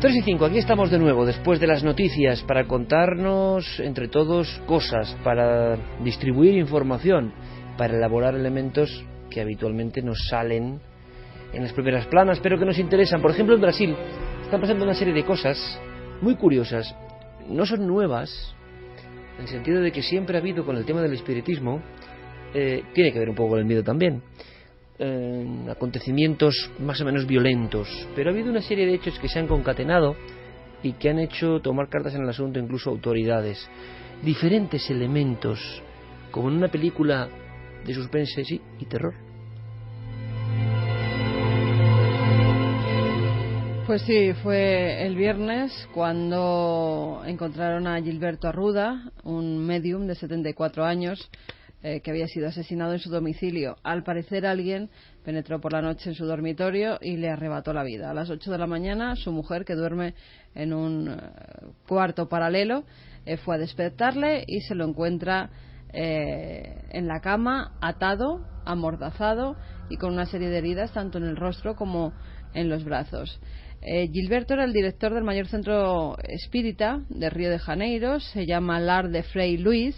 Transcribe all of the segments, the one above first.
3:05, aquí estamos de nuevo, después de las noticias, para contarnos entre todos cosas, para distribuir información, para elaborar elementos que habitualmente nos salen en las primeras planas, pero que nos interesan. Por ejemplo, en Brasil están pasando una serie de cosas muy curiosas. No son nuevas, en el sentido de que siempre ha habido con el tema del espiritismo, tiene que ver un poco con el miedo también, acontecimientos más o menos violentos, pero ha habido una serie de hechos que se han concatenado y que han hecho tomar cartas en el asunto incluso autoridades. Diferentes elementos, como en una película de suspense, sí, y terror. Pues sí, fue el viernes cuando encontraron a Gilberto Arruda, un médium de 74 años, que había sido asesinado en su domicilio. Al parecer alguien penetró por la noche en su dormitorio y le arrebató la vida. A las 8 de la mañana su mujer, que duerme en un cuarto paralelo, fue a despertarle y se lo encuentra en la cama, atado, amordazado y con una serie de heridas tanto en el rostro como en los brazos. Gilberto era el director del mayor centro espírita de Río de Janeiro, se llama Lar de Frei Luís,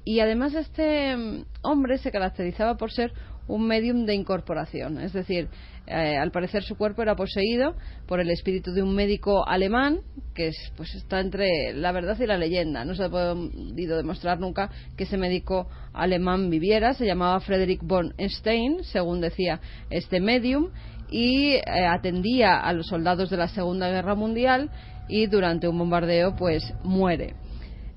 y además este hombre se caracterizaba por ser un médium de incorporación, es decir, al parecer su cuerpo era poseído por el espíritu de un médico alemán que pues está entre la verdad y la leyenda. No se ha podido demostrar nunca que ese médico alemán viviera. Se llamaba Frederick von Stein, según decía este médium, y atendía a los soldados de la Segunda Guerra Mundial, y durante un bombardeo pues muere.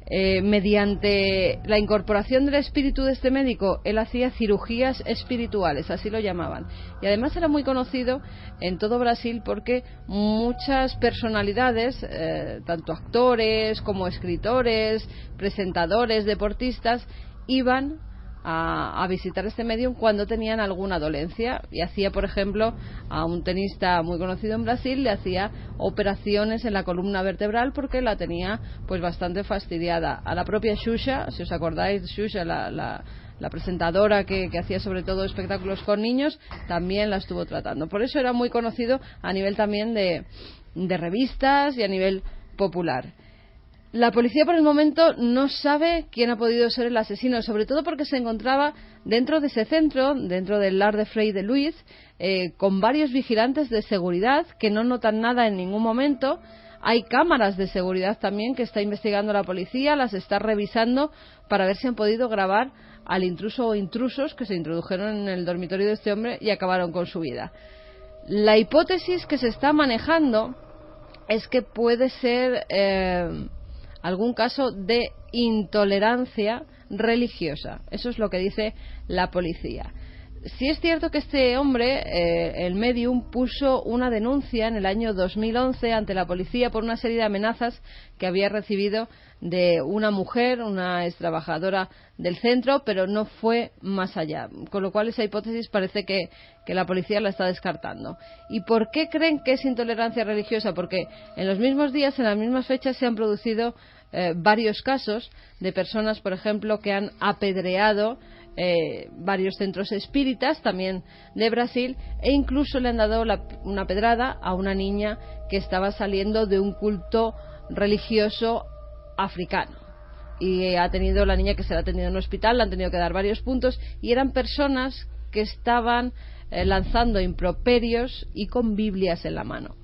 Mediante la incorporación del espíritu de este médico, él hacía cirugías espirituales, así lo llamaban, y además era muy conocido en todo Brasil porque muchas personalidades, tanto actores como escritores, presentadores, deportistas, iban a visitar este medium cuando tenían alguna dolencia, y hacía, por ejemplo, a un tenista muy conocido en Brasil, le hacía operaciones en la columna vertebral porque la tenía pues bastante fastidiada. A la propia Xuxa, si os acordáis, Xuxa, la presentadora que hacía sobre todo espectáculos con niños, también la estuvo tratando. Por eso era muy conocido a nivel también de revistas y a nivel popular. La policía por el momento no sabe quién ha podido ser el asesino, sobre todo porque se encontraba dentro de ese centro, dentro del Lar de Frei de Luís, con varios vigilantes de seguridad que no notan nada en ningún momento. Hay cámaras de seguridad también que está investigando la policía, las está revisando para ver si han podido grabar al intruso o intrusos que se introdujeron en el dormitorio de este hombre y acabaron con su vida. La hipótesis que se está manejando es que puede ser algún caso de intolerancia religiosa. Eso es lo que dice la policía. Sí es cierto que este hombre, el medium, puso una denuncia en el año 2011 ante la policía por una serie de amenazas que había recibido de una mujer, una extrabajadora del centro, pero no fue más allá. Con lo cual esa hipótesis parece que la policía la está descartando. ¿Y por qué creen que es intolerancia religiosa? Porque en los mismos días, en las mismas fechas, se han producido varios casos de personas, por ejemplo, que han apedreado varios centros espíritas también de Brasil, e incluso le han dado una pedrada a una niña que estaba saliendo de un culto religioso africano, y la niña que se la ha atendido en un hospital, le han tenido que dar varios puntos, y eran personas que estaban lanzando improperios y con Biblias en la mano.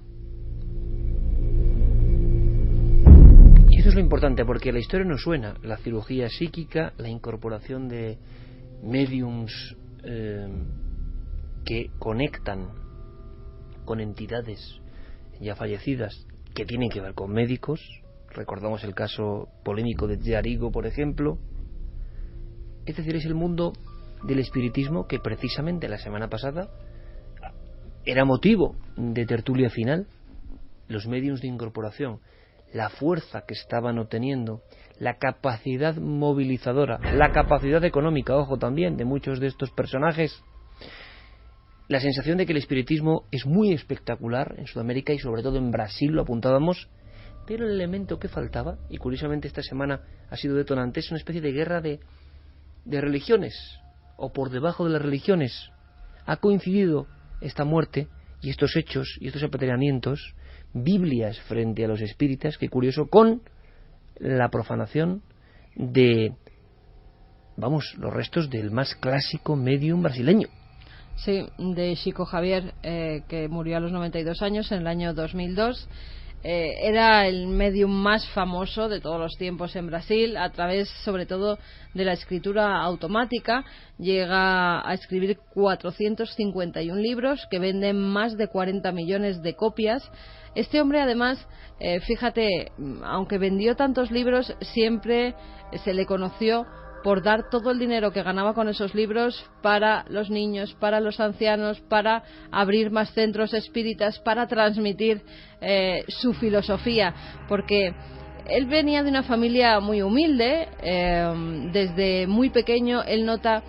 Y eso es lo importante, porque la historia nos suena, la cirugía psíquica, la incorporación de mediums que conectan con entidades ya fallecidas que tienen que ver con médicos. Recordamos el caso polémico de Jarigo, por ejemplo. Es decir, es el mundo del espiritismo que precisamente la semana pasada era motivo de tertulia final. Los mediums de incorporación, la fuerza que estaban obteniendo, la capacidad movilizadora, la capacidad económica, ojo, también, de muchos de estos personajes, la sensación de que el espiritismo es muy espectacular en Sudamérica y sobre todo en Brasil, lo apuntábamos, pero el elemento que faltaba, y curiosamente esta semana ha sido detonante, es una especie de guerra de religiones, o por debajo de las religiones. Ha coincidido esta muerte y estos hechos y estos apedreamientos, Biblias frente a los espíritas, qué curioso, con la profanación de, vamos, los restos del más clásico medium brasileño. Sí, de Chico Xavier, que murió a los 92 años en el año 2002. Era el medium más famoso de todos los tiempos en Brasil, a través sobre todo de la escritura automática. Llega a escribir 451 libros que venden más de 40 millones de copias. Este hombre, además, fíjate, aunque vendió tantos libros, siempre se le conoció por dar todo el dinero que ganaba con esos libros para los niños, para los ancianos, para abrir más centros espíritas, para transmitir su filosofía, porque él venía de una familia muy humilde. Desde muy pequeño él nota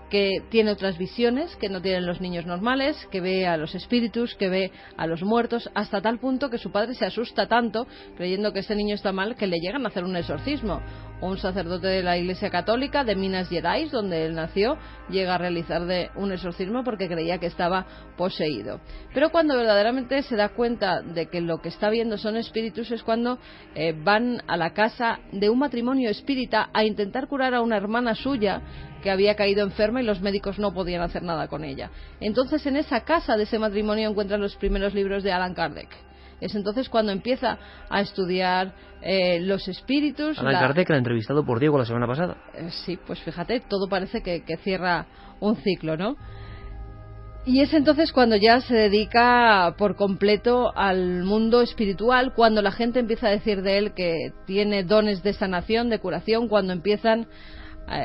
que tiene otras visiones que no tienen los niños normales, que ve a los espíritus, que ve a los muertos, hasta tal punto que su padre se asusta tanto, creyendo que este niño está mal, que le llegan a hacer un exorcismo. Un sacerdote de la Iglesia Católica de Minas Gerais, donde él nació, llega a realizarle un exorcismo porque creía que estaba poseído. Pero cuando verdaderamente se da cuenta de que lo que está viendo son espíritus, es cuando van a la casa de un matrimonio espírita a intentar curar a una hermana suya que había caído enferma y los médicos no podían hacer nada con ella. Entonces, en esa casa de ese matrimonio encuentran los primeros libros de Allan Kardec. Es entonces cuando empieza a estudiar los espíritus. Allan Kardec, que la ha entrevistado por Diego la semana pasada. Sí, pues fíjate, todo parece que cierra un ciclo, ¿no? Y es entonces cuando ya se dedica por completo al mundo espiritual, cuando la gente empieza a decir de él que tiene dones de sanación, de curación, cuando empiezan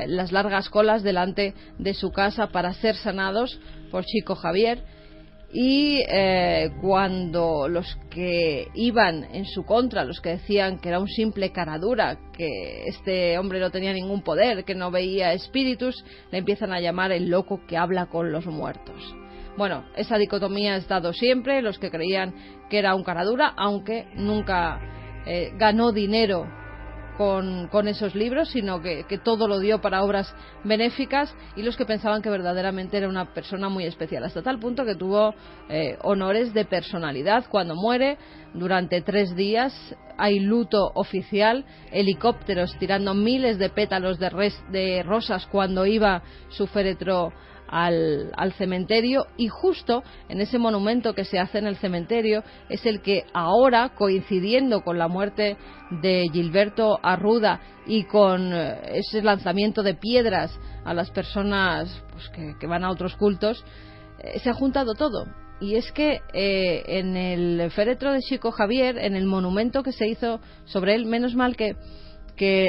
las largas colas delante de su casa para ser sanados por Chico Xavier. Y cuando los que iban en su contra, los que decían que era un simple caradura, que este hombre no tenía ningún poder, que no veía espíritus, le empiezan a llamar el loco que habla con los muertos. Bueno, esa dicotomía ha estado siempre, los que creían que era un caradura, aunque nunca ganó dinero con esos libros, sino que todo lo dio para obras benéficas, y los que pensaban que verdaderamente era una persona muy especial, hasta tal punto que tuvo honores de personalidad. Cuando muere, durante 3 días hay luto oficial, helicópteros tirando miles de pétalos de rosas cuando iba su féretro al cementerio, y justo en ese monumento que se hace en el cementerio es el que ahora, coincidiendo con la muerte de Gilberto Arruda y con ese lanzamiento de piedras a las personas pues, que van a otros cultos, se ha juntado todo. Y es que en el féretro de Chico Xavier, en el monumento que se hizo sobre él, menos mal que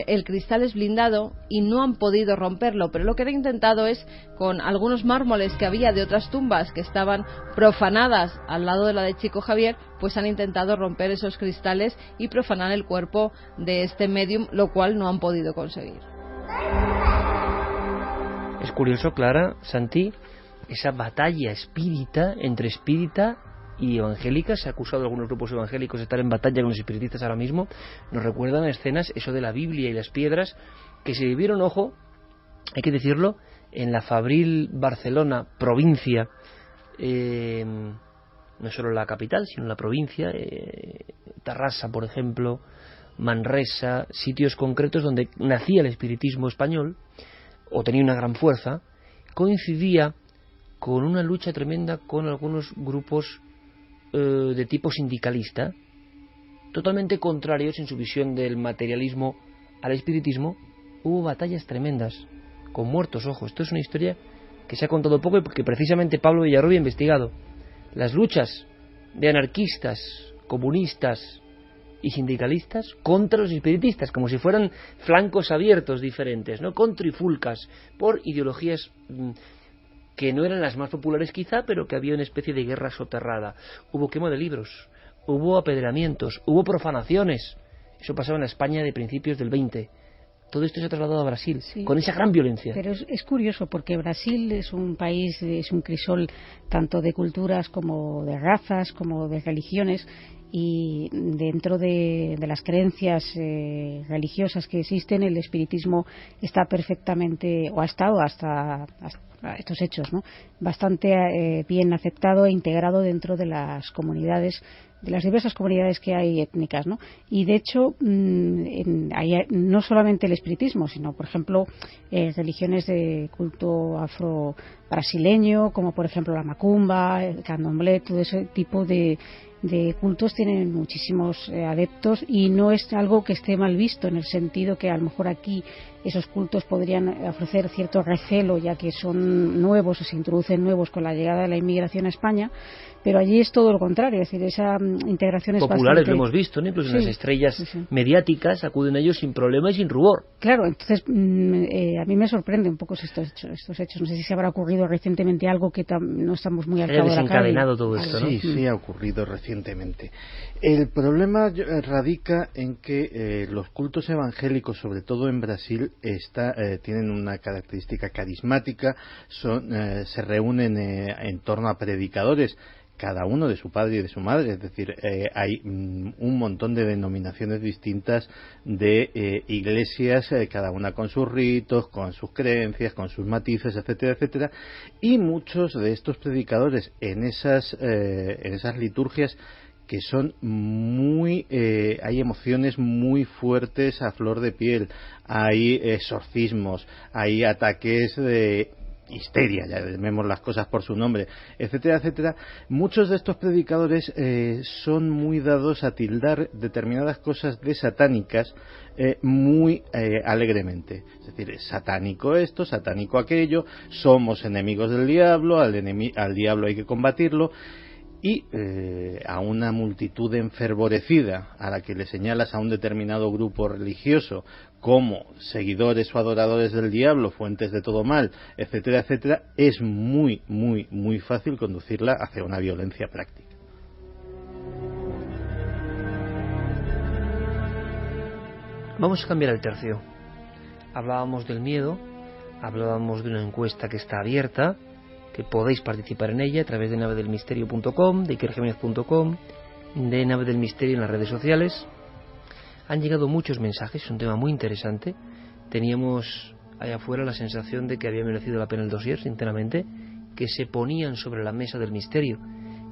el cristal es blindado y no han podido romperlo, pero lo que han intentado es, con algunos mármoles que había de otras tumbas que estaban profanadas al lado de la de Chico Xavier, pues han intentado romper esos cristales y profanar el cuerpo de este medium, lo cual no han podido conseguir. Es curioso, Clara, Santi, esa batalla espírita entre espírita y evangélicas. Se ha acusado a algunos grupos evangélicos de estar en batalla con los espiritistas ahora mismo. Nos recuerdan escenas, eso de la Biblia y las piedras, que se vivieron, ojo, hay que decirlo, en la fabril Barcelona, provincia, no solo la capital, sino la provincia, Tarrasa, por ejemplo, Manresa, sitios concretos donde nacía el espiritismo español, o tenía una gran fuerza, coincidía con una lucha tremenda con algunos grupos de tipo sindicalista, totalmente contrarios en su visión del materialismo al espiritismo. Hubo batallas tremendas, con muertos, ojo. Esto es una historia que se ha contado poco, porque precisamente Pablo Villarrubia ha investigado las luchas de anarquistas, comunistas y sindicalistas contra los espiritistas, como si fueran flancos abiertos diferentes, ¿no? Con trifulcas, por ideologías que no eran las más populares quizá, pero que había una especie de guerra soterrada. Hubo quema de libros, hubo apedreamientos, hubo profanaciones. Eso pasaba en la España de principios del 20. Todo esto se ha trasladado a Brasil, sí, con esa gran violencia. Pero es curioso, porque Brasil es un país, es un crisol tanto de culturas como de razas, como de religiones, y dentro de las creencias religiosas que existen, el espiritismo está perfectamente, o ha estado hasta estos hechos, ¿no?, bastante bien aceptado e integrado dentro de las comunidades, de las diversas comunidades que hay étnicas, ¿no? Y de hecho hay no solamente el espiritismo, sino por ejemplo religiones de culto afro-brasileño, como por ejemplo la macumba, el candomblé, todo ese tipo de cultos tienen muchísimos adeptos, y no es algo que esté mal visto, en el sentido que a lo mejor aquí esos cultos podrían ofrecer cierto recelo, ya que son nuevos o se introducen nuevos con la llegada de la inmigración a España, pero allí es todo lo contrario, es decir, esa integración es populares bastante... lo hemos visto, ¿no? Incluso Sí, las estrellas sí. mediáticas acuden a ellos sin problema y sin rubor. Claro, entonces a mí me sorprende un poco estos hechos. No sé si se habrá ocurrido recientemente algo que no estamos muy al Se haya cabo de la calle. desencadenado todo esto, ¿no? Sí, sí ha ocurrido recientemente. El problema radica en que los cultos evangélicos, sobre todo en Brasil, tienen una característica carismática, se reúnen en torno a predicadores, cada uno de su padre y de su madre, es decir, hay un montón de denominaciones distintas de iglesias, cada una con sus ritos, con sus creencias, con sus matices, etcétera, etcétera, y muchos de estos predicadores en esas liturgias que son hay emociones muy fuertes a flor de piel, hay exorcismos, hay ataques de histeria, ya llamemos las cosas por su nombre, etcétera, etcétera. Muchos de estos predicadores son muy dados a tildar determinadas cosas de satánicas muy alegremente. Es decir, es satánico esto, satánico aquello, somos enemigos del diablo, al diablo hay que combatirlo. Y a una multitud enfervorecida a la que le señalas a un determinado grupo religioso como seguidores o adoradores del diablo, fuentes de todo mal, etcétera, etcétera, es muy, muy, muy fácil conducirla hacia una violencia práctica. Vamos a cambiar el tercio. Hablábamos del miedo, hablábamos de una encuesta que está abierta, que podéis participar en ella a través de navedelmisterio.com, de ikerjimenez.com, de Nave del Misterio en las redes sociales. Han llegado muchos mensajes, es un tema muy interesante. Teníamos allá afuera la sensación de que había merecido la pena el dossier, sinceramente, que se ponían sobre la mesa del misterio,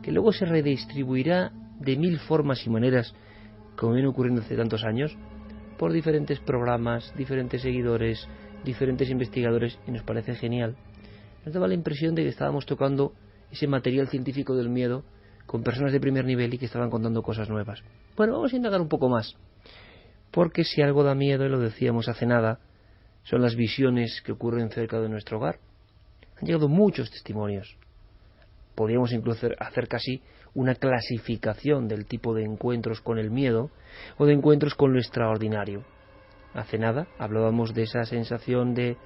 que luego se redistribuirá de 1000 formas y maneras, como viene ocurriendo hace tantos años, por diferentes programas, diferentes seguidores, diferentes investigadores, y nos parece genial. Nos daba la impresión de que estábamos tocando ese material científico del miedo con personas de primer nivel y que estaban contando cosas nuevas. Bueno, vamos a indagar un poco más, porque si algo da miedo, y lo decíamos hace nada, son las visiones que ocurren cerca de nuestro hogar. Han llegado muchos testimonios. Podríamos incluso hacer casi una clasificación del tipo de encuentros con el miedo o de encuentros con lo extraordinario. Hace nada hablábamos de esa sensación de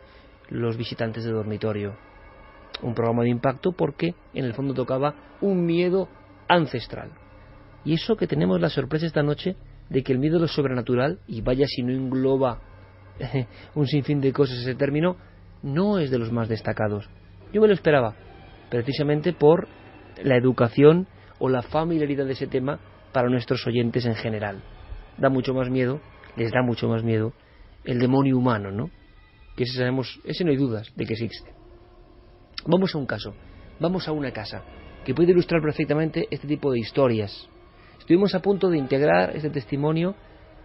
los visitantes de dormitorio. Un programa de impacto porque en el fondo tocaba un miedo ancestral. Y eso que tenemos la sorpresa esta noche de que el miedo a lo sobrenatural, y vaya si no engloba un sinfín de cosas ese término, no es de los más destacados. Yo me lo esperaba, precisamente por la educación o la familiaridad de ese tema para nuestros oyentes en general. Da mucho más miedo, les da mucho más miedo el demonio humano, ¿no? Que ese no hay dudas de que existe. Vamos a un caso, vamos a una casa que puede ilustrar perfectamente este tipo de historias. Estuvimos a punto de integrar este testimonio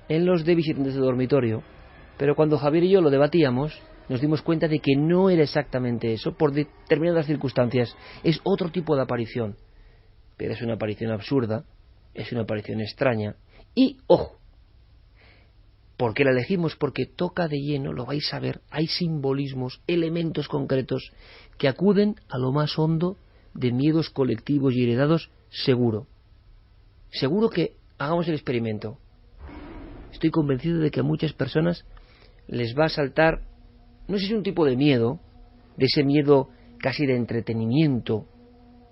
en los de visitantes de dormitorio, pero cuando Javier y yo lo debatíamos, nos dimos cuenta de que no era exactamente eso, por determinadas circunstancias. Es otro tipo de aparición, pero es una aparición absurda, es una aparición extraña, y, ojo, ¿por qué la elegimos? Porque toca de lleno, lo vais a ver, hay simbolismos, elementos concretos que acuden a lo más hondo de miedos colectivos y heredados, seguro. Seguro que hagamos el experimento. Estoy convencido de que a muchas personas les va a saltar, no sé si un tipo de miedo, de ese miedo casi de entretenimiento,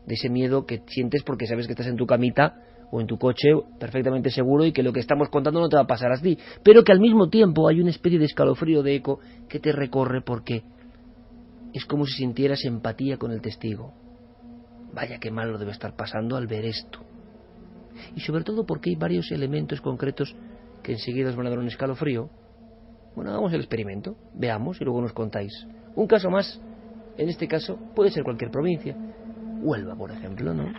de ese miedo que sientes porque sabes que estás en tu camita o en tu coche perfectamente seguro y que lo que estamos contando no te va a pasar a ti, pero que al mismo tiempo hay una especie de escalofrío de eco que te recorre porque es como si sintieras empatía con el testigo. Vaya que mal lo debe estar pasando al ver esto. Y sobre todo porque hay varios elementos concretos que enseguida os van a dar un escalofrío. Bueno, hagamos el experimento, veamos y luego nos contáis. Un caso más, en este caso puede ser cualquier provincia. Huelva, por ejemplo, ¿no?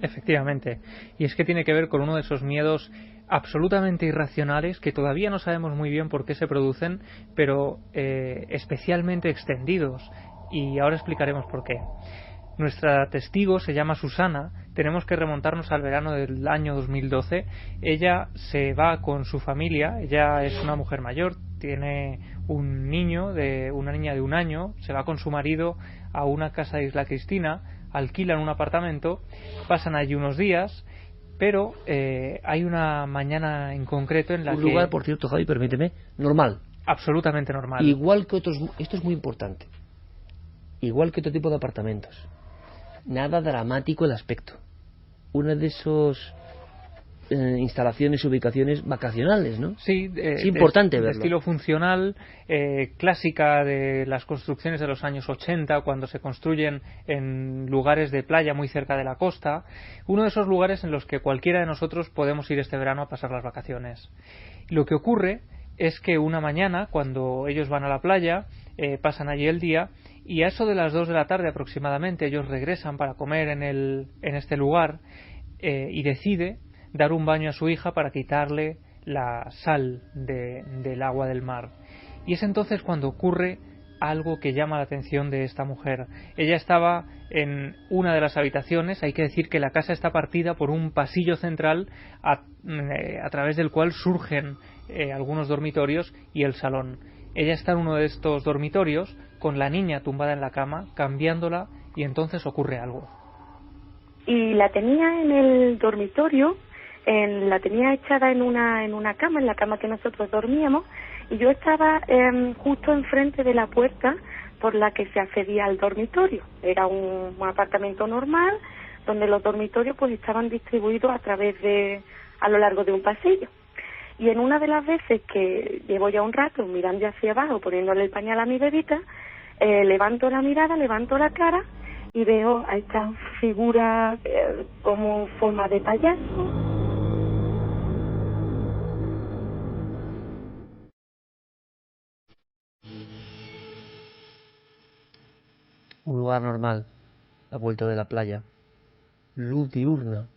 Efectivamente. Y es que tiene que ver con uno de esos miedos absolutamente irracionales que todavía no sabemos muy bien por qué se producen, pero especialmente extendidos. Y ahora explicaremos por qué. Nuestra testigo se llama Susana. Tenemos que remontarnos al verano del año 2012. Ella se va con su familia. Ella es una mujer mayor, tiene una niña de 1 año. Se va con su marido a una casa de Isla Cristina, alquilan un apartamento, pasan allí unos días, pero hay una mañana en concreto en la un lugar, por cierto, Javi, permíteme, normal. Absolutamente normal. Igual que otros, esto es muy importante, igual que otro tipo de apartamentos. Nada dramático el aspecto. Una de esos instalaciones, ubicaciones vacacionales, ¿no? Sí, es importante verlo. De estilo funcional, clásica de las construcciones de los años 80, cuando se construyen en lugares de playa muy cerca de la costa. Uno de esos lugares en los que cualquiera de nosotros podemos ir este verano a pasar las vacaciones. Lo que ocurre es que una mañana, cuando ellos van a la playa, pasan allí el día, y a eso de las 2 de la tarde aproximadamente ellos regresan para comer en este lugar, y decide dar un baño a su hija para quitarle la sal del agua del mar. Y es entonces cuando ocurre algo que llama la atención de esta mujer. Ella estaba en una de las habitaciones. Hay que decir que la casa está partida por un pasillo central a través del cual surgen algunos dormitorios y el salón. Ella está en uno de estos dormitorios con la niña tumbada en la cama, cambiándola, y entonces ocurre algo. Y la tenía en el dormitorio, la tenía echada en una cama, en la cama que nosotros dormíamos, y yo estaba justo enfrente de la puerta por la que se accedía al dormitorio. Era un apartamento normal, donde los dormitorios pues estaban distribuidos a lo largo de un pasillo. Y en una de las veces que llevo ya un rato mirando hacia abajo, poniéndole el pañal a mi bebita, levanto la mirada, levanto la cara y veo a esta figura como forma de payaso. Un lugar normal, a vuelta de la playa, luz diurna,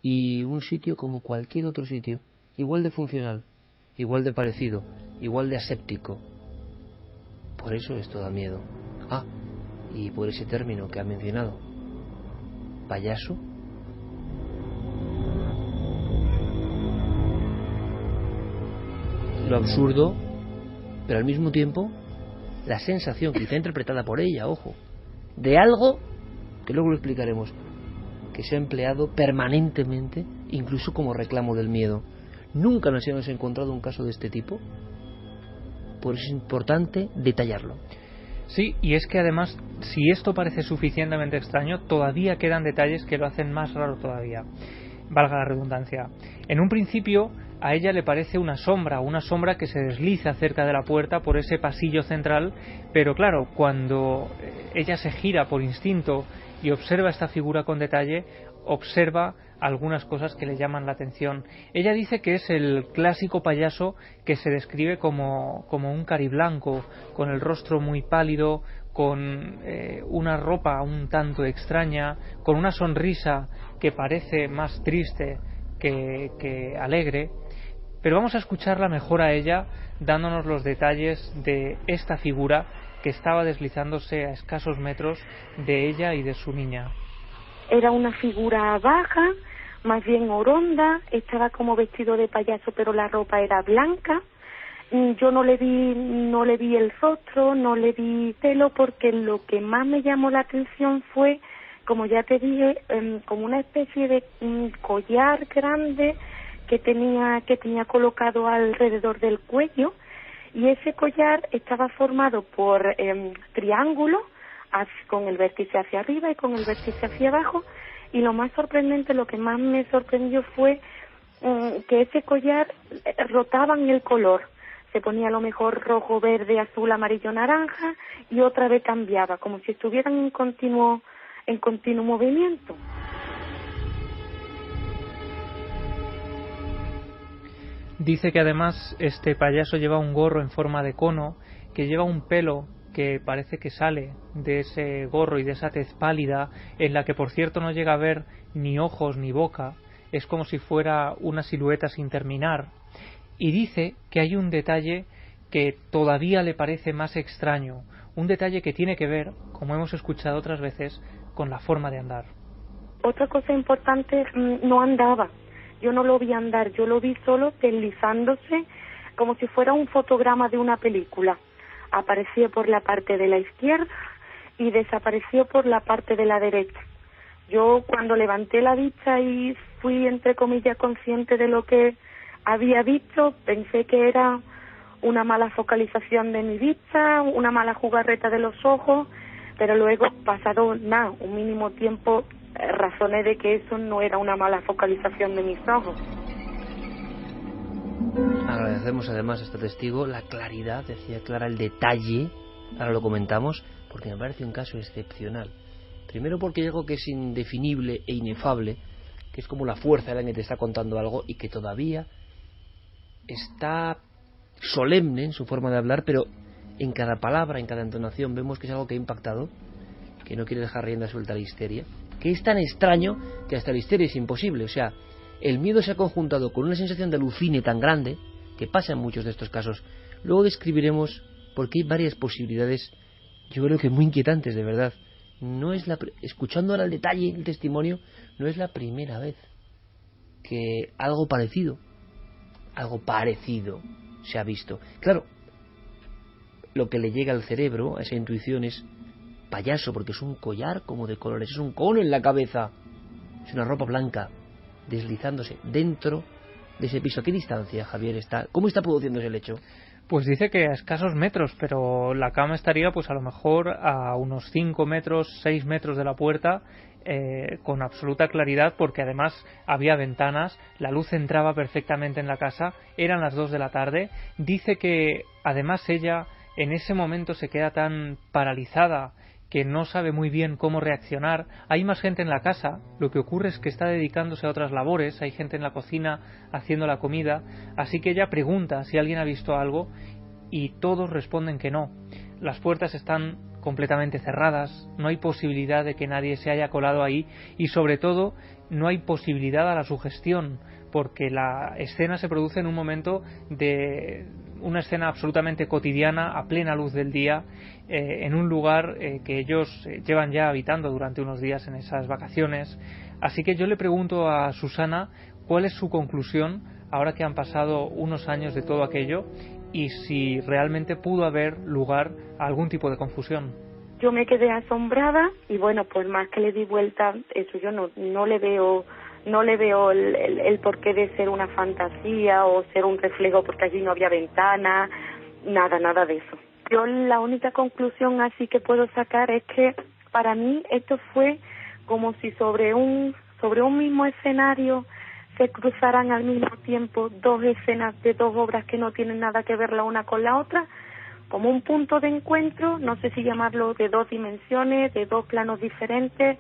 y un sitio como cualquier otro sitio, igual de funcional, igual de parecido, igual de aséptico. Por eso esto da miedo. Ah, y por ese término que ha mencionado, payaso. Lo absurdo, pero al mismo tiempo la sensación, quizá interpretada por ella, ojo, de algo que luego lo explicaremos, que se ha empleado permanentemente, incluso como reclamo del miedo. Nunca nos hemos encontrado un caso de este tipo, por eso es importante detallarlo. Sí, y es que además, si esto parece suficientemente extraño, todavía quedan detalles que lo hacen más raro todavía. Valga la redundancia. En un principio, a ella le parece una sombra que se desliza cerca de la puerta por ese pasillo central, pero claro, cuando ella se gira por instinto y observa esta figura con detalle, observa algunas cosas que le llaman la atención. Ella dice que es el clásico payaso que se describe como un cariblanco, con el rostro muy pálido, con una ropa un tanto extraña, con una sonrisa que parece más triste que alegre. Pero vamos a escucharla mejor a ella, dándonos los detalles de esta figura que estaba deslizándose a escasos metros de ella y de su niña. Era una figura baja, más bien oronda, estaba como vestido de payaso, pero la ropa era blanca. Yo no le vi el rostro, no le vi pelo, porque lo que más me llamó la atención fue, como ya te dije, como una especie de collar grande que tenía colocado alrededor del cuello, y ese collar estaba formado por triángulos con el vértice hacia arriba y con el vértice hacia abajo. Y lo más sorprendente, lo que más me sorprendió fue que ese collar rotaba en el color. Se ponía a lo mejor rojo, verde, azul, amarillo, naranja, y otra vez cambiaba, como si estuvieran en continuo movimiento. Dice que además este payaso lleva un gorro en forma de cono, que lleva un pelo que parece que sale de ese gorro y de esa tez pálida, en la que por cierto no llega a ver ni ojos ni boca, es como si fuera una silueta sin terminar. Y dice que hay un detalle que todavía le parece más extraño, un detalle que tiene que ver, como hemos escuchado otras veces, con la forma de andar. Otra cosa importante, no andaba. Yo no lo vi andar, yo lo vi solo deslizándose como si fuera un fotograma de una película. Apareció por la parte de la izquierda y desapareció por la parte de la derecha. Yo cuando levanté la vista y fui entre comillas consciente de lo que había visto, pensé que era una mala focalización de mi vista, una mala jugarreta de los ojos, pero luego, pasado un mínimo tiempo, razoné de que eso no era una mala focalización de mis ojos. Agradecemos además a este testigo la claridad, decía Clara, el detalle, ahora lo comentamos, porque me parece un caso excepcional. Primero porque hay algo que es indefinible e inefable, que es como la fuerza de la que te está contando algo y que todavía está solemne en su forma de hablar, pero en cada palabra, en cada entonación vemos que es algo que ha impactado, que no quiere dejar rienda suelta a la histeria, que es tan extraño que hasta la histeria es imposible. O sea, el miedo se ha conjuntado con una sensación de alucine tan grande que pasa en muchos de estos casos. Luego describiremos porque hay varias posibilidades, yo creo que muy inquietantes, de verdad. No es escuchando ahora el detalle, el testimonio, no es la primera vez que algo parecido se ha visto. Claro, lo que le llega al cerebro, a esa intuición, es payaso, porque es un collar como de colores, es un cono en la cabeza, es una ropa blanca deslizándose dentro de ese piso. ¿A qué distancia, Javier, está? ¿Cómo está produciéndose el hecho? Pues dice que a escasos metros, pero la cama estaría pues a lo mejor a unos 5 metros, 6 metros de la puerta, con absoluta claridad, porque además había ventanas, la luz entraba perfectamente en la casa, eran las 2 de la tarde. Dice que además ella en ese momento se queda tan paralizada que no sabe muy bien cómo reaccionar. Hay más gente en la casa, lo que ocurre es que está dedicándose a otras labores, hay gente en la cocina haciendo la comida, así que ella pregunta si alguien ha visto algo y todos responden que no. Las puertas están completamente cerradas, no hay posibilidad de que nadie se haya colado ahí y sobre todo no hay posibilidad a la sugestión, porque la escena se produce en un momento de una escena absolutamente cotidiana, a plena luz del día, en un lugar que ellos llevan ya habitando durante unos días en esas vacaciones. Así que yo le pregunto a Susana cuál es su conclusión ahora que han pasado unos años de todo aquello y si realmente pudo haber lugar a algún tipo de confusión. Yo me quedé asombrada y bueno, pues más que le di vuelta, eso yo no le veo el porqué de ser una fantasía o ser un reflejo, porque allí no había ventana, nada de eso. Yo la única conclusión así que puedo sacar es que para mí esto fue como si sobre un mismo escenario se cruzaran al mismo tiempo dos escenas de dos obras que no tienen nada que ver la una con la otra, como un punto de encuentro, no sé si llamarlo de dos dimensiones, de dos planos diferentes,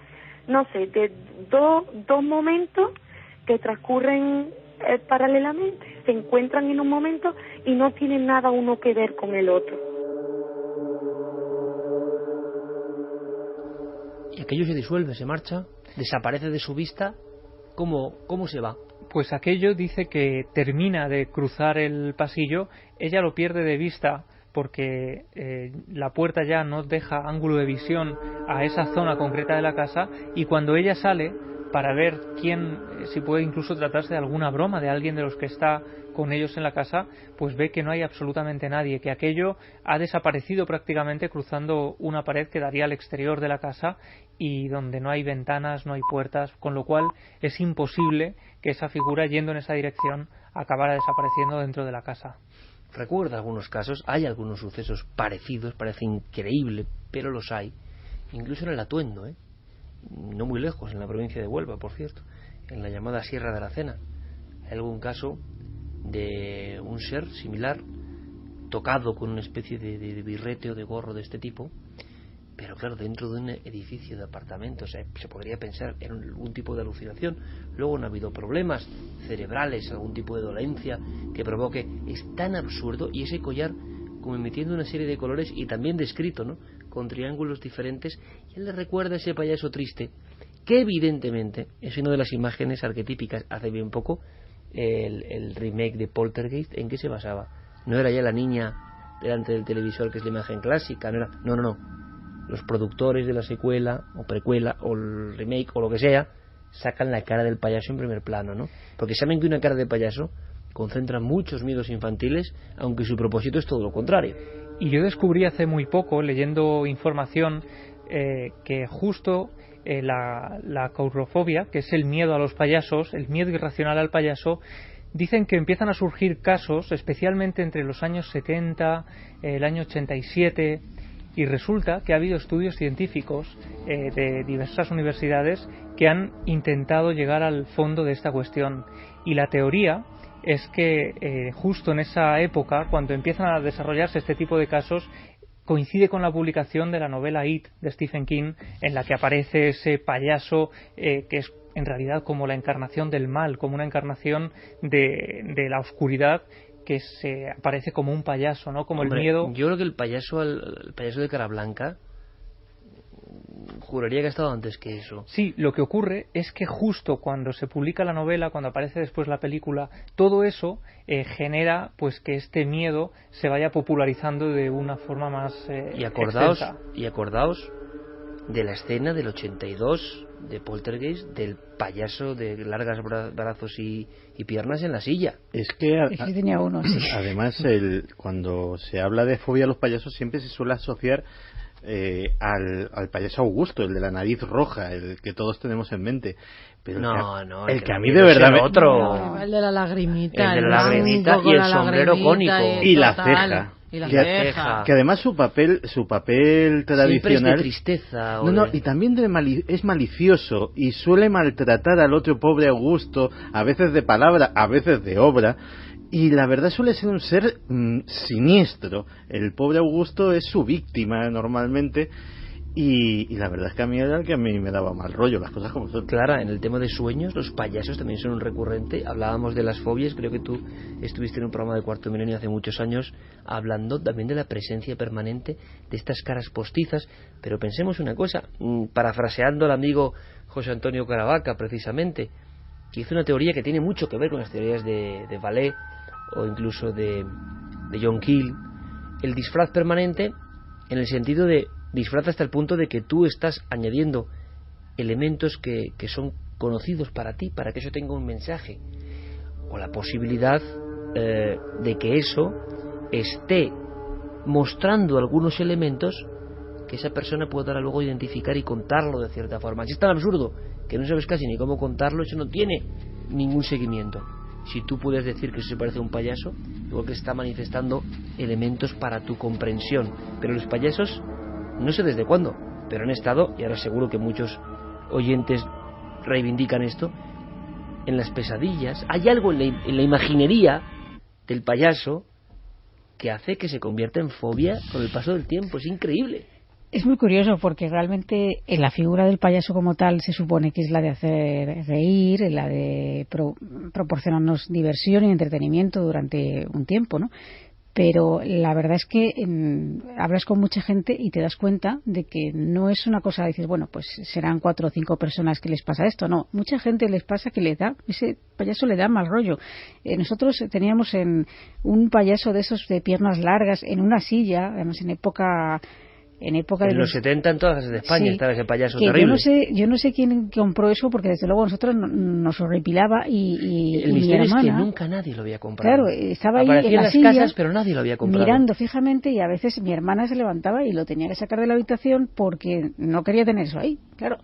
no sé, de dos momentos que transcurren paralelamente, se encuentran en un momento y no tienen nada uno que ver con el otro. Y aquello se disuelve, se marcha, desaparece de su vista. ¿Cómo se va? Pues aquello dice que termina de cruzar el pasillo, ella lo pierde de vista porque la puerta ya no deja ángulo de visión a esa zona concreta de la casa, y cuando ella sale para ver si puede incluso tratarse de alguna broma de alguien de los que está con ellos en la casa, pues ve que no hay absolutamente nadie, que aquello ha desaparecido prácticamente cruzando una pared que daría al exterior de la casa y donde no hay ventanas, no hay puertas, con lo cual es imposible que esa figura, yendo en esa dirección, acabara desapareciendo dentro de la casa. Recuerda algunos casos, hay algunos sucesos parecidos, parece increíble, pero los hay, incluso en el Atuendo, no muy lejos, en la provincia de Huelva, por cierto, en la llamada Sierra de Aracena. Hay algún caso de un ser similar, tocado con una especie de birrete o de gorro de este tipo, pero claro, dentro de un edificio de apartamentos se podría pensar en algún tipo de alucinación. Luego no ha habido problemas cerebrales, algún tipo de dolencia que provoque. Es tan absurdo, y ese collar como emitiendo una serie de colores y también descrito, ¿no?, con triángulos diferentes, y él le recuerda a ese payaso triste, que evidentemente es una de las imágenes arquetípicas. Hace bien poco el remake de Poltergeist, ¿en qué se basaba? No era ya la niña delante del televisor, que es la imagen clásica, no. Los productores de la secuela o precuela o el remake o lo que sea sacan la cara del payaso en primer plano, ¿no? Porque saben que una cara de payaso concentra muchos miedos infantiles, aunque su propósito es todo lo contrario. Y yo descubrí hace muy poco, leyendo información, que justo la coulrofobia, que es el miedo a los payasos, el miedo irracional al payaso, dicen que empiezan a surgir casos, especialmente entre los años 70, el año 87, y resulta que ha habido estudios científicos de diversas universidades que han intentado llegar al fondo de esta cuestión. Y la teoría es que justo en esa época, cuando empiezan a desarrollarse este tipo de casos, coincide con la publicación de la novela It de Stephen King, en la que aparece ese payaso que es en realidad como la encarnación del mal, como una encarnación de la oscuridad, que se aparece como un payaso, ¿no? Como el miedo. Yo creo que el payaso de cara blanca juraría que ha estado antes que eso. Sí, lo que ocurre es que justo cuando se publica la novela, cuando aparece después la película, todo eso genera pues que este miedo se vaya popularizando de una forma más extensa. Y acordaos de la escena del 82 de Poltergeist, del payaso de largas brazos y piernas en la silla. Es que tenía uno, sí. Además, cuando se habla de fobia a los payasos siempre se suele asociar al payaso Augusto, el de la nariz roja, el que todos tenemos en mente. Pero el que a mí de verdad el de la lagrimita, y el sombrero cónico y la ceja. Que además su papel tradicional siempre es de tristeza y también es malicioso y suele maltratar al otro pobre Augusto, a veces de palabra, a veces de obra, y la verdad suele ser un ser siniestro. El pobre Augusto es su víctima normalmente, y la verdad es que a mí era el que a mí me daba mal rollo, las cosas como son. Clara, en el tema de sueños, los payasos también son un recurrente. Hablábamos de las fobias, creo que tú estuviste en un programa de Cuarto Milenio hace muchos años hablando también de la presencia permanente de estas caras postizas. Pero pensemos una cosa, parafraseando al amigo José Antonio Caravaca precisamente, que hizo una teoría que tiene mucho que ver con las teorías de Vallée o incluso de John Keel, el disfraz permanente, en el sentido de disfraz hasta el punto de que tú estás añadiendo elementos que son conocidos para ti, para que eso tenga un mensaje, o la posibilidad de que eso esté mostrando algunos elementos que esa persona pueda luego identificar y contarlo de cierta forma. Si es tan absurdo que no sabes casi ni cómo contarlo, eso no tiene ningún seguimiento. Si tú puedes decir que eso se parece a un payaso, luego que está manifestando elementos para tu comprensión. Pero los payasos, no sé desde cuándo, pero han estado, y ahora seguro que muchos oyentes reivindican esto, en las pesadillas. Hay algo en la imaginería del payaso que hace que se convierta en fobia con el paso del tiempo. Es increíble. Es muy curioso porque realmente en la figura del payaso como tal se supone que es la de hacer reír, la de proporcionarnos diversión y entretenimiento durante un tiempo, ¿no? Pero la verdad es que hablas con mucha gente y te das cuenta de que no es una cosa de decir, bueno, pues serán 4 o 5 personas que les pasa esto. No, mucha gente les pasa que ese payaso le da mal rollo. Nosotros teníamos un payaso de esos de piernas largas en una silla, además en época de los 70 en todas las de España, sí, estaba ese payaso que terrible. Yo no sé quién compró eso, porque desde luego a nosotros nos horripilaba y el misterio es que nunca nadie lo había comprado. Claro, estaba ahí aparecía en las silla, casas, pero nadie lo había comprado. Mirando fijamente, y a veces mi hermana se levantaba y lo tenía que sacar de la habitación porque no quería tener eso ahí, claro.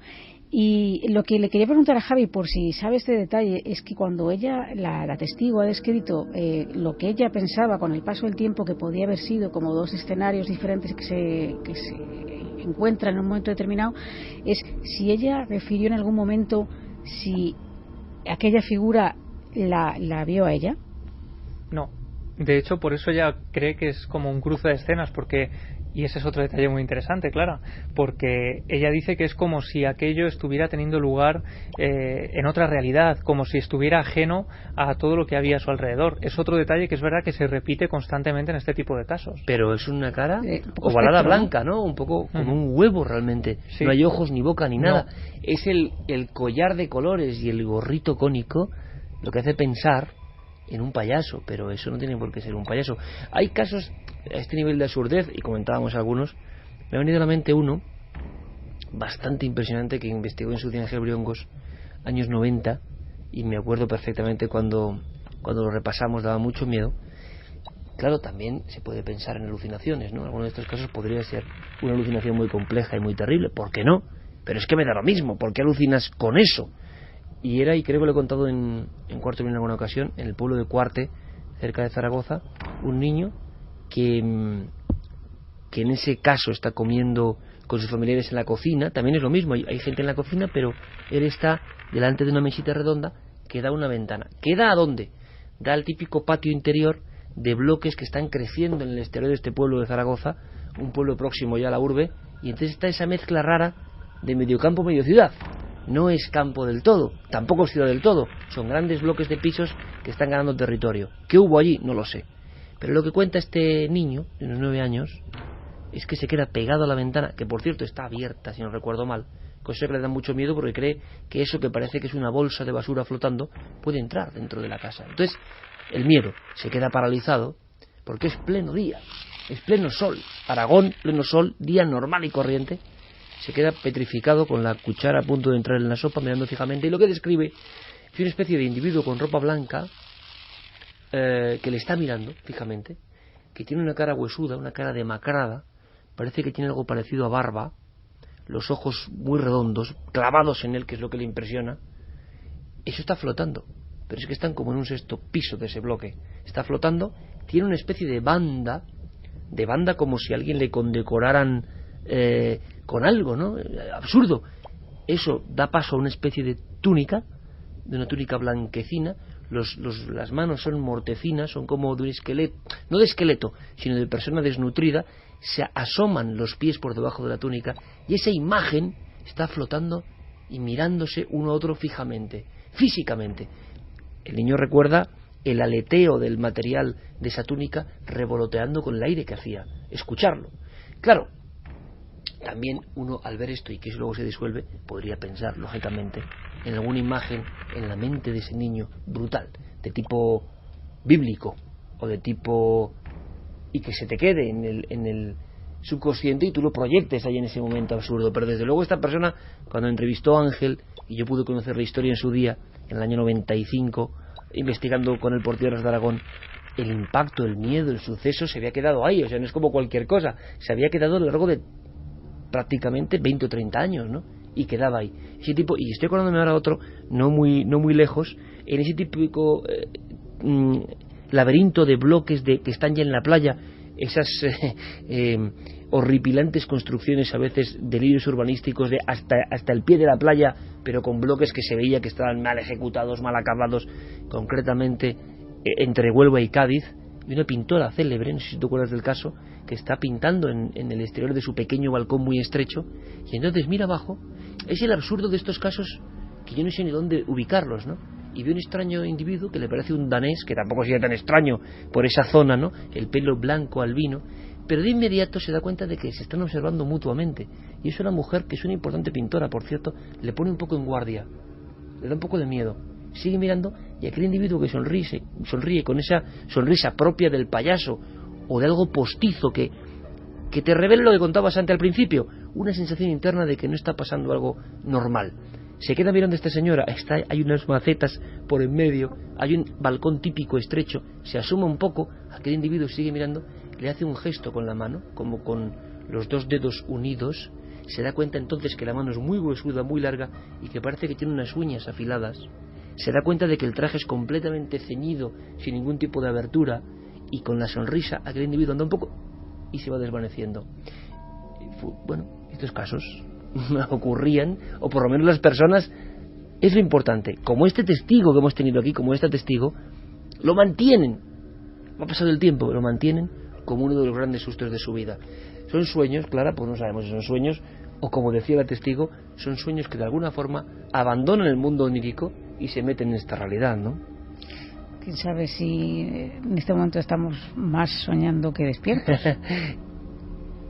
Y lo que le quería preguntar a Javi, por si sabe este detalle, es que cuando ella, la testigo, ha descrito lo que ella pensaba con el paso del tiempo que podía haber sido como 2 escenarios diferentes que se encuentran en un momento determinado, es si ella refirió en algún momento si aquella figura la vio a ella. No. De hecho, por eso ella cree que es como un cruce de escenas, porque Y ese es otro detalle muy interesante, Clara, porque ella dice que es como si aquello estuviera teniendo lugar en otra realidad, como si estuviera ajeno a todo lo que había a su alrededor. Es otro detalle que es verdad que se repite constantemente en este tipo de casos. Pero es una cara ovalada blanca, ¿no? Un poco como un huevo realmente. Sí. No hay ojos, ni boca, ni nada. Es el collar de colores y el gorrito cónico lo que hace pensar en un payaso, pero eso no tiene por qué ser un payaso. Hay casos a este nivel de absurdez, y comentábamos algunos. Me ha venido a la mente uno bastante impresionante que investigó en su día Ángel Briongos, años 90, y me acuerdo perfectamente cuando lo repasamos, daba mucho miedo. Claro, también se puede pensar en alucinaciones, ¿no? Alguno de estos casos podría ser una alucinación muy compleja y muy terrible, ¿por qué no? Pero es que me da lo mismo, ¿por qué alucinas con eso? Y creo que lo he contado en Cuarto Milenio en alguna ocasión, en el pueblo de Cuarte, cerca de Zaragoza, un niño que en ese caso está comiendo con sus familiares en la cocina. También es lo mismo, hay gente en la cocina, pero él está delante de una mesita redonda que da a una ventana. ¿Que da a dónde? Da al típico patio interior de bloques que están creciendo en el exterior de este pueblo de Zaragoza, un pueblo próximo ya a la urbe, y entonces está esa mezcla rara de medio campo, medio ciudad. No es campo del todo, tampoco es ciudad del todo, son grandes bloques de pisos que están ganando territorio. ¿Qué hubo allí? No lo sé. Pero lo que cuenta este niño, de unos 9 años, es que se queda pegado a la ventana, que por cierto está abierta, si no recuerdo mal, cosa que le da mucho miedo porque cree que eso que parece que es una bolsa de basura flotando puede entrar dentro de la casa. Entonces, el miedo se queda paralizado porque es pleno día, es pleno sol. Aragón, pleno sol, día normal y corriente. Se queda petrificado con la cuchara a punto de entrar en la sopa, mirando fijamente, y lo que describe es una especie de individuo con ropa blanca que le está mirando fijamente, que tiene una cara huesuda, una cara demacrada, parece que tiene algo parecido a barba, los ojos muy redondos, clavados en él, que es lo que le impresiona. Eso está flotando, pero es que están como en un sexto piso de ese bloque. Está flotando, tiene una especie de banda como si a alguien le condecoraran con algo, ¿no? Absurdo. Eso da paso a una especie de túnica, de una túnica blanquecina. Las manos son mortecinas, son como de un esqueleto, no de esqueleto, sino de persona desnutrida. Se asoman los pies por debajo de la túnica y esa imagen está flotando y mirándose uno a otro fijamente, físicamente. El niño recuerda el aleteo del material de esa túnica revoloteando con el aire que hacía, escucharlo. Claro, también uno al ver esto y que eso luego se disuelve podría pensar lógicamente en alguna imagen en la mente de ese niño brutal, de tipo bíblico o de tipo, y que se te quede en el subconsciente y tú lo proyectes ahí en ese momento absurdo. Pero desde luego esta persona, cuando entrevistó a Ángel, y yo pude conocer la historia en su día, en el año 95, investigando con él por tierras de Aragón, el impacto, el miedo, el suceso se había quedado ahí. O sea, no es como cualquier cosa, se había quedado a lo largo de prácticamente 20 o 30 años, ¿no? Y quedaba ahí. Ese tipo, y estoy acordándome ahora otro, no muy lejos, en ese típico laberinto de bloques que están ya en la playa, esas horripilantes construcciones a veces, delirios urbanísticos de hasta el pie de la playa, pero con bloques que se veía que estaban mal ejecutados, mal acabados, concretamente entre Huelva y Cádiz. Y una pintora célebre, no sé si te acuerdas del caso, que está pintando en el exterior de su pequeño balcón muy estrecho, y entonces mira abajo. Es el absurdo de estos casos que yo no sé ni dónde ubicarlos, ¿no? Y ve un extraño individuo que le parece un danés, que tampoco sería tan extraño por esa zona, ¿no? El pelo blanco albino, pero de inmediato se da cuenta de que se están observando mutuamente. Y es una mujer que es una importante pintora, por cierto, le pone un poco en guardia, le da un poco de miedo. Sigue mirando y aquel individuo que sonríe con esa sonrisa propia del payaso o de algo postizo que te revela lo que contabas antes al principio, una sensación interna de que no está pasando algo normal. Se queda mirando a esta señora, hay unas macetas por en medio, hay un balcón típico estrecho, se asoma un poco, aquel individuo sigue mirando, le hace un gesto con la mano, como con los dos dedos unidos. Se da cuenta entonces que la mano es muy huesuda, muy larga y que parece que tiene unas uñas afiladas. Se da cuenta de que el traje es completamente ceñido, sin ningún tipo de abertura, y con la sonrisa aquel individuo anda un poco y se va desvaneciendo. Bueno, estos casos ocurrían, o por lo menos las personas, es lo importante, como este testigo que hemos tenido aquí, como este testigo, lo mantienen, ha pasado el tiempo, lo mantienen como uno de los grandes sustos de su vida. Son sueños, Clara, pues no sabemos si son sueños, o como decía la testigo, son sueños que de alguna forma abandonan el mundo onírico y se meten en esta realidad, ¿no? Quién sabe si en este momento estamos más soñando que despiertos.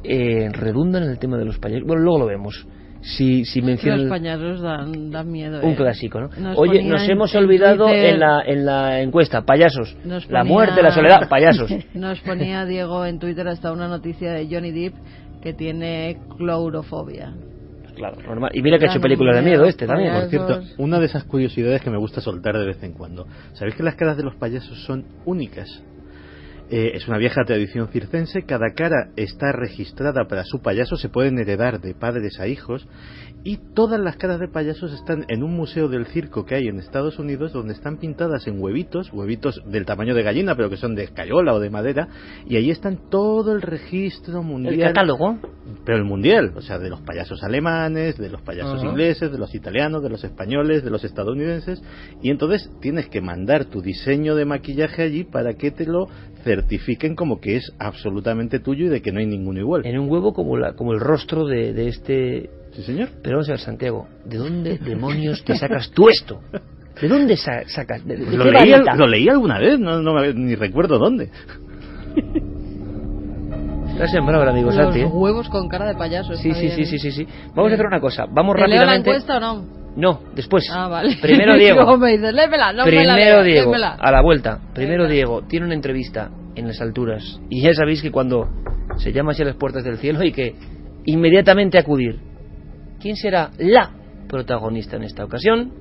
Redundan en el tema de los payasos. Bueno, luego lo vemos. Si mencionan los payasos dan miedo. Un clásico, ¿no? Oye, nos hemos olvidado Twitter, en la encuesta, payasos. La ponía, muerte, la soledad, payasos. Nos ponía Diego en Twitter hasta una noticia de Johnny Depp que tiene clourofobia. Claro, normal. Y mira que ha hecho películas de miedo también. Por cierto, una de esas curiosidades que me gusta soltar de vez en cuando. ¿Sabéis que las caras de los payasos son únicas? Es una vieja tradición circense. Cada cara está registrada para su payaso, se pueden heredar de padres a hijos, y todas las caras de payasos están en un museo del circo que hay en Estados Unidos, donde están pintadas en huevitos del tamaño de gallina, pero que son de escayola o de madera, y ahí están todo el registro mundial. ¿El catálogo? Pero el mundial, o sea, de los payasos alemanes, de los payasos ingleses, de los italianos, de los españoles, de los estadounidenses, y entonces tienes que mandar tu diseño de maquillaje allí para que te lo certifiquen como que es absolutamente tuyo y de que no hay ninguno igual. En un huevo como el rostro de este... Sí, señor. Pero vamos a ver, Santiago, ¿de dónde demonios te sacas tú esto? ¿De dónde sacas? ¿De lo leí alguna vez, ni recuerdo dónde. Te has sembrado ahora, amigo Los Santi. huevos con cara de payaso. Sí. Vamos a hacer una cosa. Vamos ¿Te rápidamente. leo la encuesta o no? No, después. Ah, vale. Primero Diego. Me dices, léemela, no Primero me la leo, Diego, léemela. a la vuelta. Primero Venga. Diego tiene una entrevista en las alturas. Y ya sabéis que cuando se llama así a las puertas del cielo hay que inmediatamente acudir. ¿Quién será la protagonista en esta ocasión?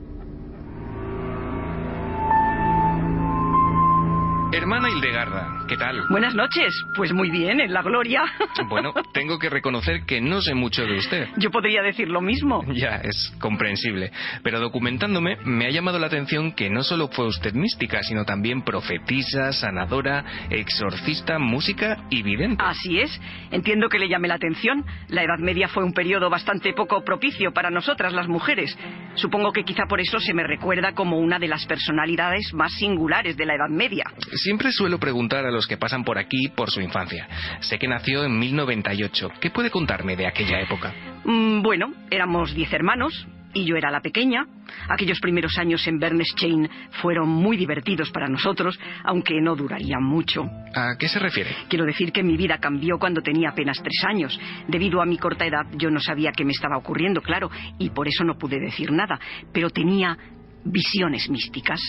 Hermana Hildegarda, ¿qué tal? Buenas noches. Pues muy bien, en la gloria. Bueno, tengo que reconocer que no sé mucho de usted. Yo podría decir lo mismo. Ya, es comprensible. Pero documentándome, me ha llamado la atención que no solo fue usted mística, sino también profetisa, sanadora, exorcista, música y vidente. Así es. Entiendo que le llame la atención. La Edad Media fue un periodo bastante poco propicio para nosotras, las mujeres. Supongo que quizá por eso se me recuerda como una de las personalidades más singulares de la Edad Media. Siempre suelo preguntar a los que pasan por aquí por su infancia. Sé que nació en 1098. ¿Qué puede contarme de aquella época? Bueno, éramos 10 hermanos y yo era la pequeña. Aquellos primeros años en Bernstein fueron muy divertidos para nosotros, aunque no durarían mucho. ¿A qué se refiere? Quiero decir que mi vida cambió cuando tenía apenas 3 años. Debido a mi corta edad, yo no sabía qué me estaba ocurriendo, claro, y por eso no pude decir nada, pero tenía visiones místicas.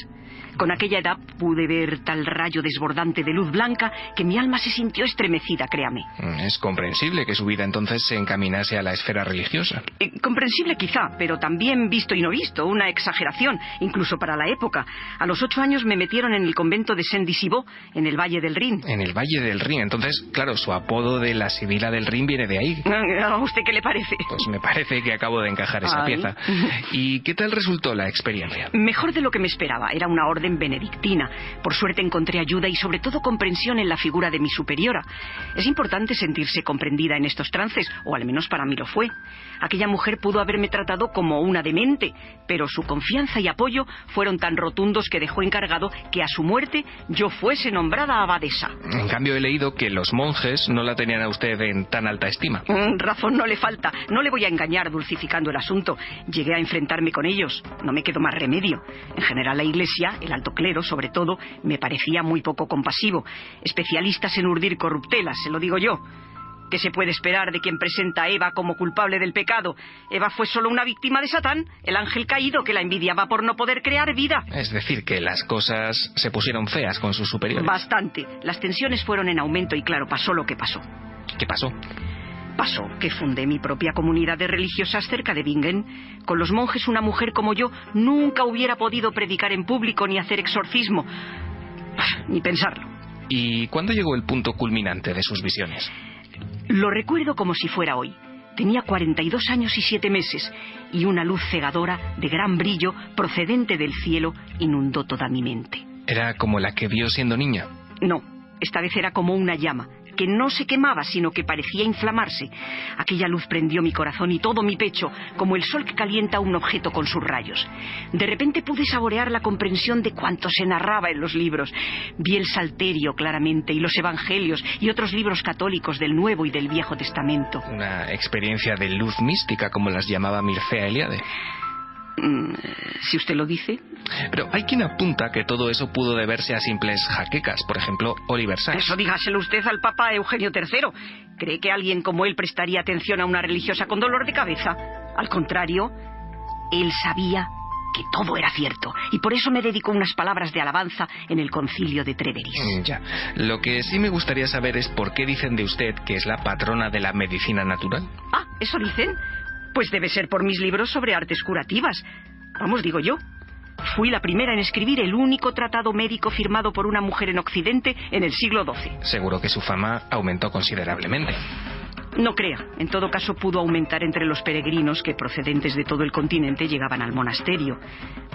Con aquella edad pude ver tal rayo desbordante de luz blanca que mi alma se sintió estremecida, créame. Es comprensible que su vida entonces se encaminase a la esfera religiosa. Comprensible quizá, pero también visto y no visto, una exageración, incluso para la época. A los 8 años me metieron en el convento de Saint-Disibo, en el Valle del Rin. En el Valle del Rin, entonces, claro, su apodo de la Sibila del Rin viene de ahí. ¿A usted qué le parece? Pues me parece que acabo de encajar esa pieza. ¿Y qué tal resultó la experiencia? Mejor de lo que me esperaba. Era una orden benedictina. Por suerte encontré ayuda y sobre todo comprensión en la figura de mi superiora. Es importante sentirse comprendida en estos trances, o al menos para mí lo fue. Aquella mujer pudo haberme tratado como una demente, pero su confianza y apoyo fueron tan rotundos que dejó encargado que a su muerte yo fuese nombrada abadesa. En cambio he leído que los monjes no la tenían a usted en tan alta estima. Razón no le falta. No le voy a engañar dulcificando el asunto. Llegué a enfrentarme con ellos. No me quedó más remedio. En general la Iglesia, el alto clero sobre todo, me parecía muy poco compasivo. Especialistas en urdir corruptelas, se lo digo yo. ¿Qué se puede esperar de quien presenta a Eva como culpable del pecado? Eva fue solo una víctima de Satán, el ángel caído que la envidiaba por no poder crear vida. Es decir, que las cosas se pusieron feas con sus superiores. Bastante. Las tensiones fueron en aumento y claro, pasó lo que pasó. ¿Qué pasó? Pasó que fundé mi propia comunidad de religiosas cerca de Bingen. Con los monjes una mujer como yo nunca hubiera podido predicar en público ni hacer exorcismo. Ni pensarlo. ¿Y cuándo llegó el punto culminante de sus visiones? Lo recuerdo como si fuera hoy. Tenía 42 años y 7 meses y una luz cegadora de gran brillo procedente del cielo inundó toda mi mente. ¿Era como la que vio siendo niña? No, esta vez era como una llama que no se quemaba, sino que parecía inflamarse. Aquella luz prendió mi corazón y todo mi pecho, como el sol que calienta un objeto con sus rayos. De repente pude saborear la comprensión de cuanto se narraba en los libros. Vi el Salterio claramente, y los Evangelios, y otros libros católicos del Nuevo y del Viejo Testamento. Una experiencia de luz mística, como las llamaba Mircea Eliade. Si usted lo dice. Pero hay quien apunta que todo eso pudo deberse a simples jaquecas, por ejemplo, Oliver Sacks. Eso dígaselo usted al Papa Eugenio III. ¿Cree que alguien como él prestaría atención a una religiosa con dolor de cabeza? Al contrario, él sabía que todo era cierto, y por eso me dedicó unas palabras de alabanza en el concilio de Tréveris. Ya. Lo que sí me gustaría saber es por qué dicen de usted que es la patrona de la medicina natural. Ah, ¿eso dicen? Pues debe ser por mis libros sobre artes curativas. Vamos, digo yo. Fui la primera en escribir el único tratado médico firmado por una mujer en Occidente en el siglo XII. Seguro que su fama aumentó considerablemente. No crea. En todo caso, pudo aumentar entre los peregrinos que, procedentes de todo el continente, llegaban al monasterio.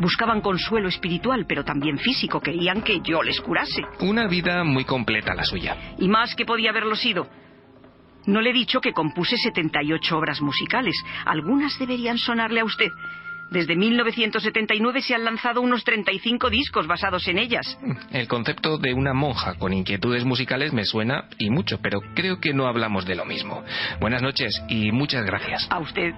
Buscaban consuelo espiritual, pero también físico. Querían que yo les curase. Una vida muy completa la suya. Y más que podía haberlo sido. No le he dicho que compuse 78 obras musicales. Algunas deberían sonarle a usted. Desde 1979 se han lanzado unos 35 discos basados en ellas. El concepto de una monja con inquietudes musicales me suena y mucho, pero creo que no hablamos de lo mismo. Buenas noches y muchas gracias. A usted.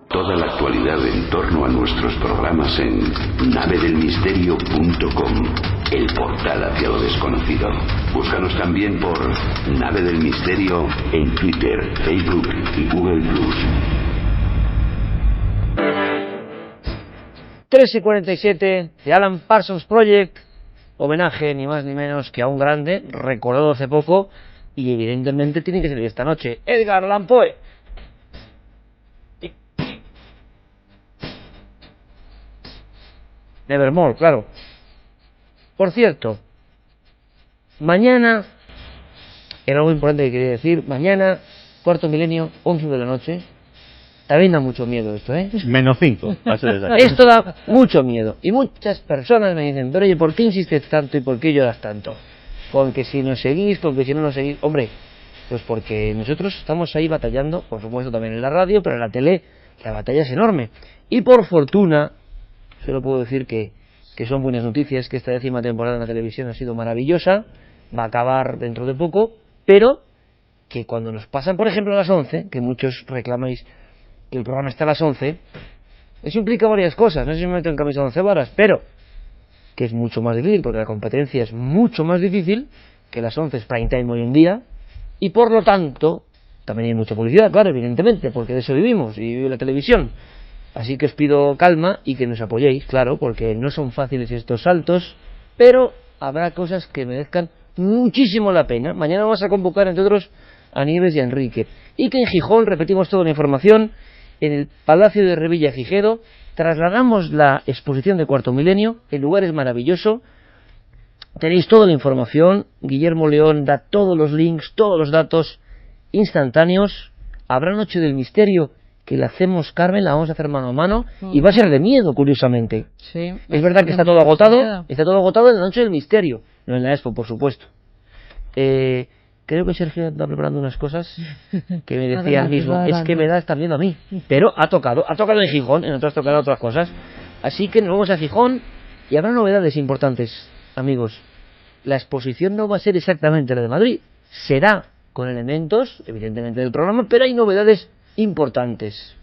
Toda la actualidad en torno a nuestros programas en navedelmisterio.com, el portal hacia lo desconocido. Búscanos también por Nave del Misterio en Twitter, Facebook y Google+. 13:47 de Alan Parsons Project, homenaje ni más ni menos que a un grande, recordado hace poco, y evidentemente tiene que salir esta noche, Edgar Allan Poe. Nevermore, claro. Por cierto, mañana, era algo importante que quería decir, mañana, cuarto milenio, 11 de la noche. También da mucho miedo esto, ¿eh? -5, va a ser exacto. Esto da mucho miedo. Y muchas personas me dicen, pero oye, ¿por qué insistes tanto y por qué lloras tanto? Con que si nos seguís, con que si no nos seguís. Hombre, pues porque nosotros estamos ahí batallando, por supuesto también en la radio, pero en la tele la batalla es enorme. Y por fortuna, solo puedo decir que son buenas noticias, que esta 10ª temporada en la televisión ha sido maravillosa, va a acabar dentro de poco, pero que cuando nos pasan, por ejemplo, a las 11, que muchos reclamáis que el programa está a las 11, eso implica varias cosas. No sé si me meto en camisa de 11 varas, pero que es mucho más difícil, porque la competencia es mucho más difícil, que las 11 es prime time hoy en día, y por lo tanto, también hay mucha publicidad, claro, evidentemente, porque de eso vivimos, y vive la televisión. Así que os pido calma y que nos apoyéis, claro, porque no son fáciles estos saltos, pero habrá cosas que merezcan muchísimo la pena. Mañana vamos a convocar, entre otros, a Nieves y a Enrique. Y que en Gijón, repetimos toda la información, en el Palacio de Revilla Gijedo, trasladamos la exposición de Cuarto Milenio. El lugar es maravilloso, tenéis toda la información, Guillermo León da todos los links, todos los datos instantáneos. Habrá Noche del Misterio, que la hacemos, Carmen, la vamos a hacer mano a mano, y va a ser de miedo, curiosamente. Sí, es verdad que está todo agotado en la Noche del Misterio, no en la Expo, por supuesto. Creo que Sergio está preparando unas cosas que me decía él mismo, es que me da estar viendo a mí, pero ha tocado en Gijón, en otras tocará otras cosas, así que nos vamos a Gijón y habrá novedades importantes, amigos. La exposición no va a ser exactamente la de Madrid, será con elementos, evidentemente, del programa, pero hay novedades importantes,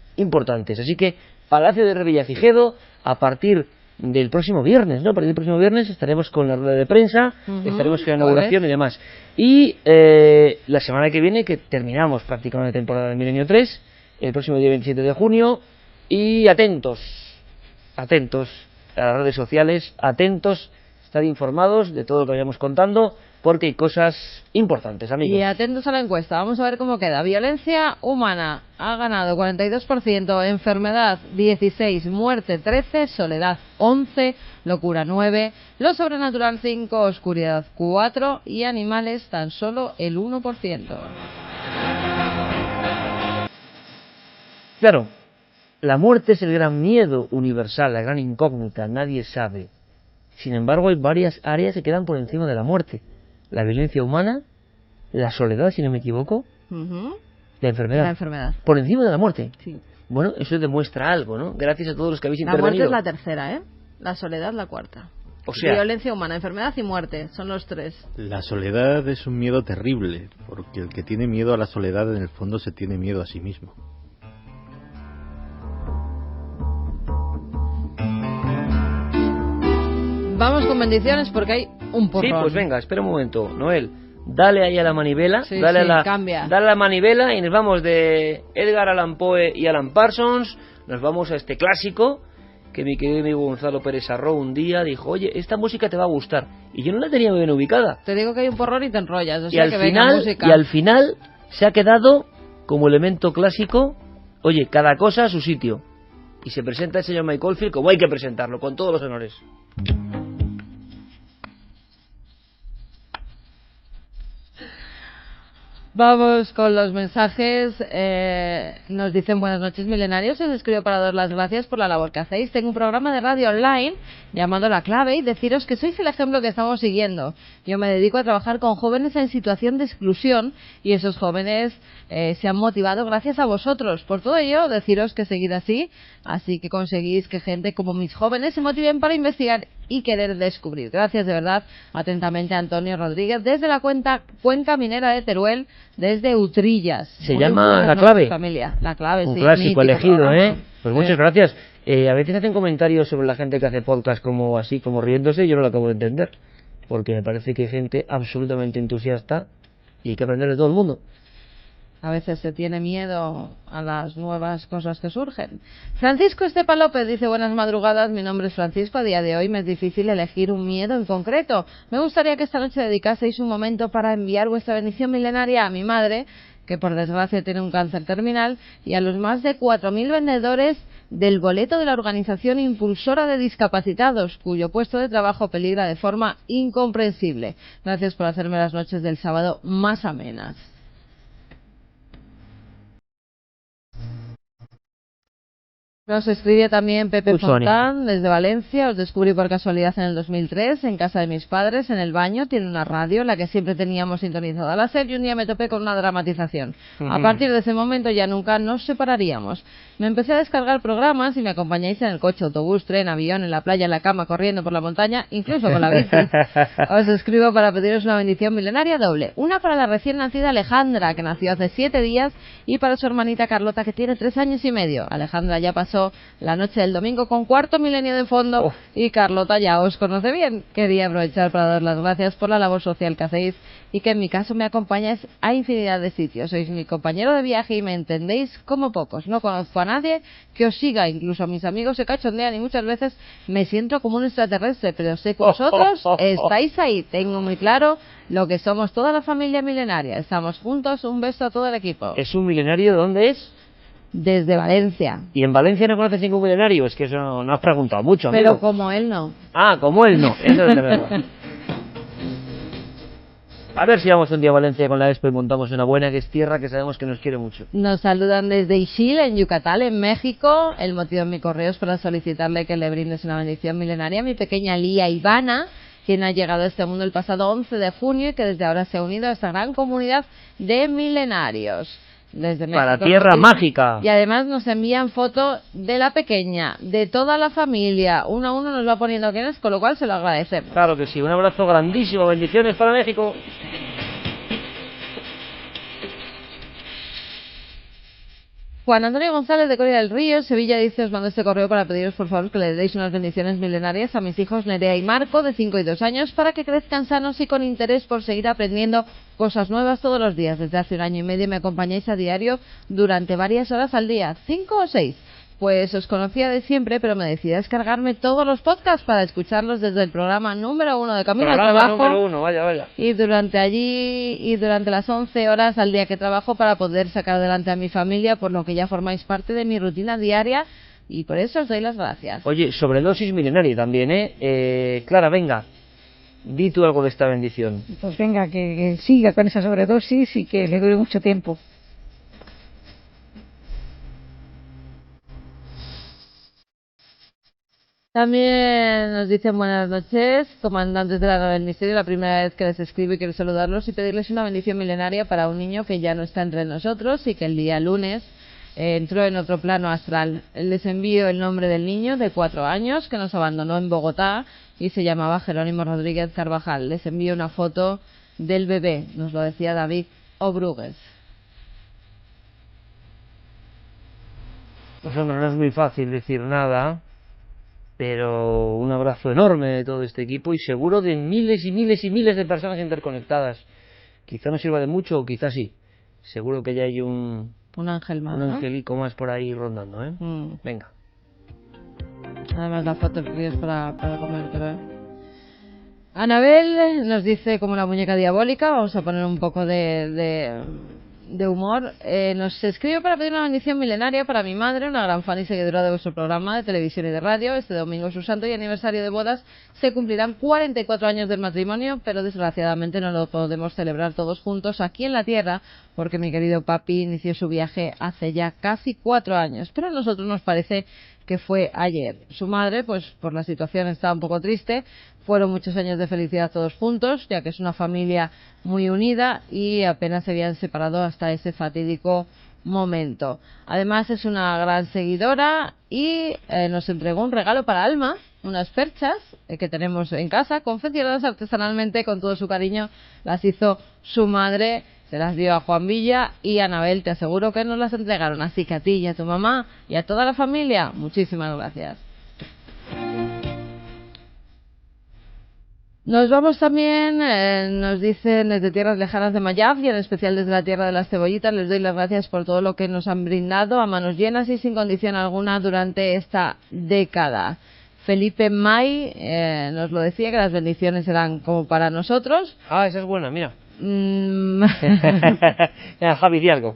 así que Palacio de Revilla Gijedo, a partir del próximo viernes, ¿no? A partir del próximo viernes estaremos con la rueda de prensa, estaremos con la inauguración y demás. Y la semana que viene, que terminamos prácticamente la temporada de Milenio 3, el próximo día 27 de junio, y atentos a las redes sociales, estad informados de todo lo que vayamos contando, porque hay cosas importantes, amigos. Y atentos a la encuesta, vamos a ver cómo queda. Violencia humana ha ganado 42%, enfermedad 16%, muerte 13%, soledad 11%, locura 9%, lo sobrenatural 5%, oscuridad 4% y animales tan solo el 1%. Claro, la muerte es el gran miedo universal, la gran incógnita, nadie sabe. Sin embargo, hay varias áreas que quedan por encima de la muerte. la violencia humana, la soledad, si no me equivoco, la enfermedad. La enfermedad. Por encima de la muerte. Sí. Bueno, eso demuestra algo, ¿no? Gracias a todos los que habéis La muerte intervenido. es la tercera, ¿eh? La soledad la cuarta. O sea, violencia humana, enfermedad y muerte, son los tres. La soledad es un miedo terrible, porque el que tiene miedo a la soledad en el fondo se tiene miedo a sí mismo. Vamos con bendiciones porque hay un porrón. sí, pues venga, espera un momento, Noel. Dale ahí a la manivela, Sí, dale, sí, dale a la manivela y nos vamos de Edgar Allan Poe y Alan Parsons, nos vamos a este clásico que mi querido amigo Gonzalo Pérez Arró un día dijo, oye, esta música te va a gustar, y yo no la tenía muy bien ubicada. Te digo que hay un porrón y te enrollas, o Y sea al que venga música. al final se ha quedado como elemento clásico, oye, cada cosa a su sitio. Y se presenta el señor Mike Oldfield como hay que presentarlo, con todos los honores. Vamos con los mensajes. Nos dicen buenas noches milenarios. Os escribo para daros las gracias por la labor que hacéis. Tengo un programa de radio online llamado La Clave y deciros que sois el ejemplo que estamos siguiendo. Yo me dedico a trabajar con jóvenes en situación de exclusión y esos jóvenes se han motivado gracias a vosotros. Por todo ello, deciros que seguid así que conseguís que gente como mis jóvenes se motiven para investigar y querer descubrir. Gracias de verdad. Atentamente, Antonio Rodríguez, desde la Cuenca Minera de Teruel, desde Utrillas. Se llama La Clave. Familia. La Clave, Un sí. clásico elegido, programa. Pues muchas gracias. A veces hacen comentarios sobre la gente que hace podcast como así, como riéndose, yo no lo acabo de entender. Porque me parece que hay gente absolutamente entusiasta y hay que aprender de todo el mundo. A veces se tiene miedo a las nuevas cosas que surgen. Francisco Estepa López dice, buenas madrugadas, mi nombre es Francisco, a día de hoy me es difícil elegir un miedo en concreto. Me gustaría que esta noche dedicaseis un momento para enviar vuestra bendición milenaria a mi madre, que por desgracia tiene un cáncer terminal, y a los más de 4.000 vendedores del boleto de la Organización Impulsora de Discapacitados, cuyo puesto de trabajo peligra de forma incomprensible. Gracias por hacerme las noches del sábado más amenas. Nos escribe también Pepe Fontán desde Valencia. Os descubrí por casualidad en el 2003 en casa de mis padres, en el baño. Tiene una radio, la que siempre teníamos sintonizada la SER, y un día me topé con una dramatización. A partir de ese momento ya nunca nos separaríamos. Me empecé a descargar programas y me acompañáis en el coche, autobús, tren, avión, en la playa, en la cama, corriendo por la montaña, incluso con la bici. Os escribo para pediros una bendición milenaria doble. Una para la recién nacida Alejandra, que nació hace 7 días, y para su hermanita Carlota, que tiene 3 años y medio. Alejandra ya pasó la noche del domingo con cuarto milenio de fondo y Carlota ya os conoce bien. Quería aprovechar para dar las gracias por la labor social que hacéis y que en mi caso me acompañáis a infinidad de sitios. Sois mi compañero de viaje y me entendéis como pocos. No conozco a nadie que os siga, incluso mis amigos se cachondean y muchas veces me siento como un extraterrestre, pero sé que vosotros estáis ahí. Tengo muy claro lo que somos toda la familia milenaria. Estamos juntos. Un beso a todo el equipo. ¿Es un milenario? ¿Dónde es? Desde Valencia. ¿Y en Valencia no conoces ningún milenario? Es que eso no has preguntado mucho, amigo. Pero como él no. Ah, como él no. Eso es de verdad. A ver si vamos un día a Valencia con la Expo y montamos una buena, que es tierra que sabemos que nos quiere mucho. Nos saludan desde Ixil, en Yucatán, en México. El motivo de mi correo es para solicitarle que le brindes una bendición milenaria a mi pequeña Lía Ivana, quien ha llegado a este mundo el pasado 11 de junio y que desde ahora se ha unido a esta gran comunidad de milenarios. Desde México, para tierra mágica. Y además nos envían fotos de la pequeña, de toda la familia. Uno a uno nos va poniendo quiénes, con lo cual se lo agradecemos. Claro que sí, un abrazo grandísimo, bendiciones para México. Juan Antonio González de Coria del Río, Sevilla, dice: os mando este correo para pediros por favor que le deis unas bendiciones milenarias a mis hijos Nerea y Marco, de 5 y 2 años, para que crezcan sanos y con interés por seguir aprendiendo cosas nuevas todos los días. Desde hace 1 año y medio me acompañáis a diario durante varias horas al día, 5 o 6. Pues os conocía de siempre, pero me decidí a descargarme todos los podcasts para escucharlos desde el programa número 1 de Camino al Trabajo. Número 1, vaya. Y durante las 11 horas al día que trabajo para poder sacar adelante a mi familia, por lo que ya formáis parte de mi rutina diaria y por eso os doy las gracias. Oye, sobredosis milenaria también, Clara, venga, di tú algo de esta bendición. Pues venga, que siga con esa sobredosis y que le dure mucho tiempo. También nos dicen buenas noches, comandantes de la nave del misterio, la primera vez que les escribo y quiero saludarlos y pedirles una bendición milenaria para un niño que ya no está entre nosotros y que el día lunes entró en otro plano astral. Les envío el nombre del niño de 4 años que nos abandonó en Bogotá y se llamaba Jerónimo Rodríguez Carvajal. Les envío una foto del bebé, nos lo decía David Obrugues. Pues hombre, no es muy fácil decir nada, pero un abrazo enorme de todo este equipo y seguro de miles y miles y miles de personas interconectadas. Quizá no sirva de mucho, o quizá sí. Seguro que ya hay un ángel más, un ¿no? angelico más por ahí rondando, ¿eh? Venga. Además la foto que es para comértelo, ¿eh? Anabel nos dice como la muñeca diabólica, vamos a poner un poco de humor. Nos escribe para pedir una bendición milenaria para mi madre, una gran fan y seguidora de vuestro programa de televisión y de radio. Este domingo es su santo y aniversario de bodas. Se cumplirán 44 años del matrimonio, pero desgraciadamente no lo podemos celebrar todos juntos aquí en la tierra, porque mi querido papi inició su viaje hace ya casi 4 años. Pero a nosotros nos parece que fue ayer. Su madre, pues por la situación estaba un poco triste. Fueron muchos años de felicidad todos juntos, ya que es una familia muy unida y apenas se habían separado hasta ese fatídico momento. Además es una gran seguidora y nos entregó un regalo para Alma, unas perchas que tenemos en casa, confeccionadas artesanalmente con todo su cariño. Las hizo su madre, se las dio a Juan Villa y a Anabel, te aseguro que nos las entregaron. Así que a ti y a tu mamá y a toda la familia, muchísimas gracias. Nos vamos también, nos dicen desde tierras lejanas de Mayaf y en especial desde la tierra de las cebollitas. Les doy las gracias por todo lo que nos han brindado a manos llenas y sin condición alguna durante esta década. Felipe May nos lo decía, que las bendiciones eran como para nosotros. Ah, esa es buena, mira. Javi, di algo.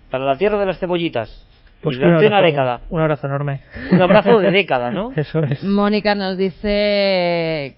Para la tierra de las cebollitas. Pues durante una década. Un abrazo enorme. Un abrazo de década, ¿no? Eso es. Mónica nos dice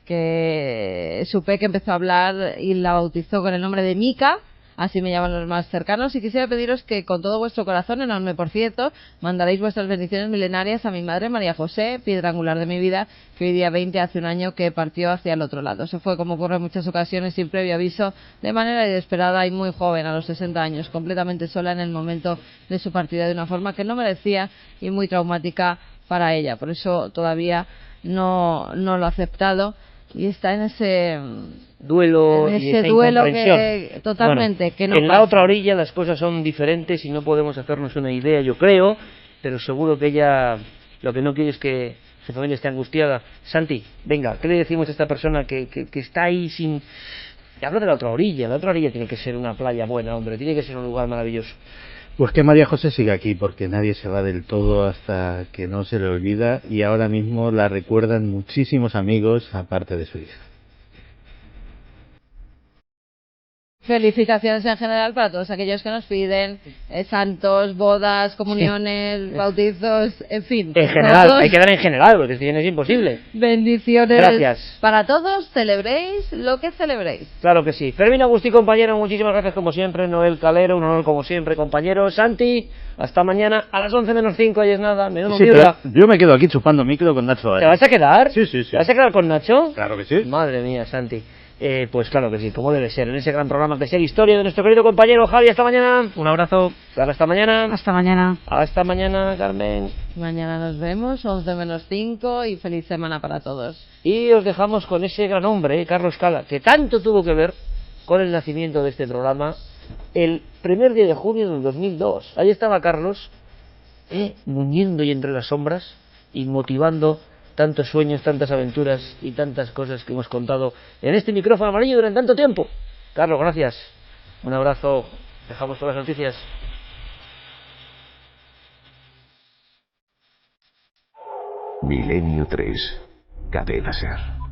que su peque empezó a hablar y la bautizó con el nombre de Mica, así me llaman los más cercanos, y quisiera pediros que con todo vuestro corazón, enorme por cierto, mandaréis vuestras bendiciones milenarias a mi madre María José, piedra angular de mi vida, que hoy día 20 hace un año que partió hacia el otro lado. Se fue, como ocurre en muchas ocasiones, sin previo aviso, de manera inesperada y muy joven, a los 60 años, completamente sola en el momento de su partida, de una forma que no merecía y muy traumática para ella. Por eso todavía no lo ha aceptado y está en ese duelo, en y ese esa duelo incomprensión. que totalmente, bueno, que no en pasa. la otra orilla las cosas son diferentes y no podemos hacernos una idea, yo creo, pero seguro que ella lo que no quiere es que su familia esté angustiada. Santi, venga, ¿qué le decimos a esta persona que está ahí sin... Hablo de la otra orilla tiene que ser una playa buena, hombre, tiene que ser un lugar maravilloso. Pues que María José siga aquí, porque nadie se va del todo hasta que no se le olvida, y ahora mismo la recuerdan muchísimos amigos, aparte de su hija. Felicitaciones en general para todos aquellos que nos piden santos, bodas, comuniones, bautizos, en fin. En general, todos, hay que dar en general, porque si no es imposible. bendiciones. Gracias. Para todos, celebréis lo que celebréis. Claro que sí. Fermín Agustí, compañero, muchísimas gracias como siempre. Noel Calero, un honor como siempre, compañero. Santi, hasta mañana a las 11 menos 5, ahí es nada. Sí, yo me quedo aquí chupando micro con Nacho. ¿Te vas a quedar? Sí, sí, sí. ¿Te vas a quedar con Nacho? Claro que sí. Madre mía, Santi. Pues claro que sí, como debe ser, en ese gran programa de Ser Historia de nuestro querido compañero Javi. Hasta mañana. Un abrazo. Hasta mañana. Hasta mañana. Hasta mañana, Carmen. Mañana nos vemos, 11 menos 5, y feliz semana para todos. Y os dejamos con ese gran hombre, Carlos Cala, que tanto tuvo que ver con el nacimiento de este programa el primer día de junio del 2002. Ahí estaba Carlos, muñendo y entre las sombras y motivando tantos sueños, tantas aventuras y tantas cosas que hemos contado en este micrófono amarillo durante tanto tiempo. Carlos, gracias. Un abrazo. Dejamos todas las noticias. Milenio 3, Cadena Ser.